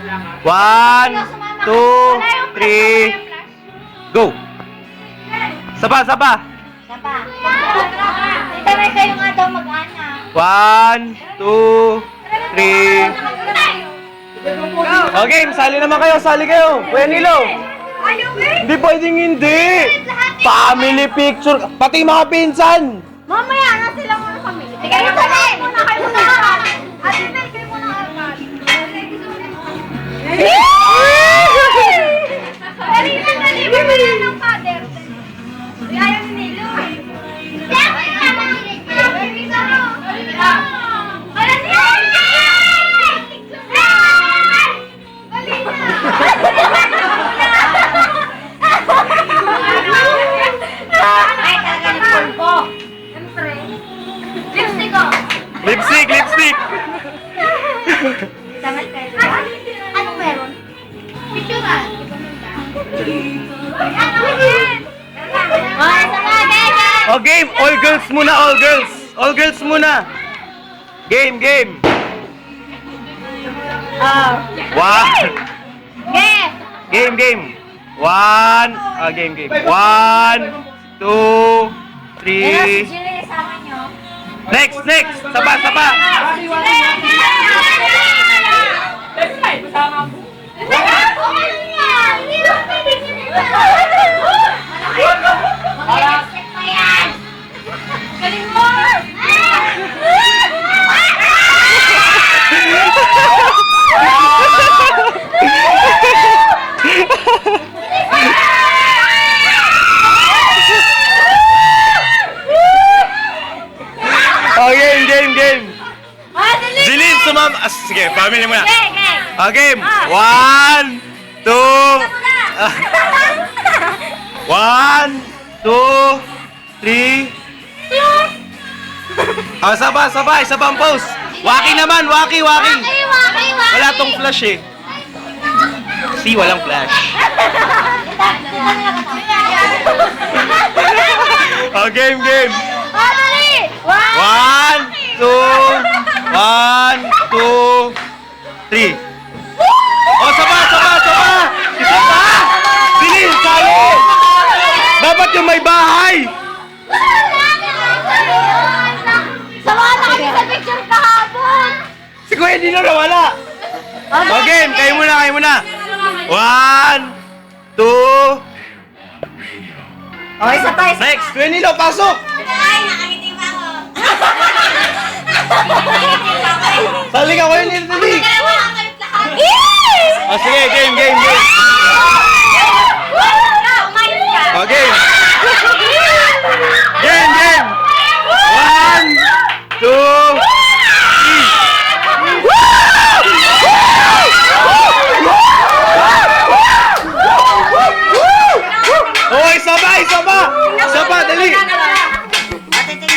1, 2, 3, go! Saba, saba! Saba. Dito may kayo nga daw mag-anak. 1, 2, 3. Okay, sali naman kayo, sali kayo. Kuya Nilo. Hindi pwedeng hindi. Family picture. Pati mga pinsan. Mamaya na sila muna kami. Kayo muna. Kayo muna. Ate Mel, kayo muna agad. Dali ba yan ng father? Ayaw ni Nilo. Ay, talaga ng pulpo. Lipstick ko. Lipstick, lipstick. Damat kayo. Anong meron? Picturean. Ano yan? Oh, sama, game! Oh, game. All girls muna, all girls. All girls muna. Game, game. One. Game! Game, game. One. Game, game. 1, 2, 3. Julie, sama nyo. Next, next. Saba, saba. Galing mo! Oh, game, game, game. Dali! Jilin, sumama. Sige, family muna. Game! Game. 1, 2. 1, 2, 3. Sabay, sabay. Sabang pose. Waki naman, waki, waki. Waki! Wala tong flash eh. See, walang flash. Game, game. Dali! 1, 2, 1, 2, 3. Oh, saba, saba, saba. Isa pa. Dili, sali. Dapat yung may bahay. Sama na kami sa picture kahapon! Si Kuya Dino nawala. Game, kayo muna, kayo muna. 1, 2. Okay, isa pa, isa Next, Kuya Nilo, pasok. Ay, nakangiti pa ako. Sali ka, Kuya Nilo, dali. Yay! Sige, game, game,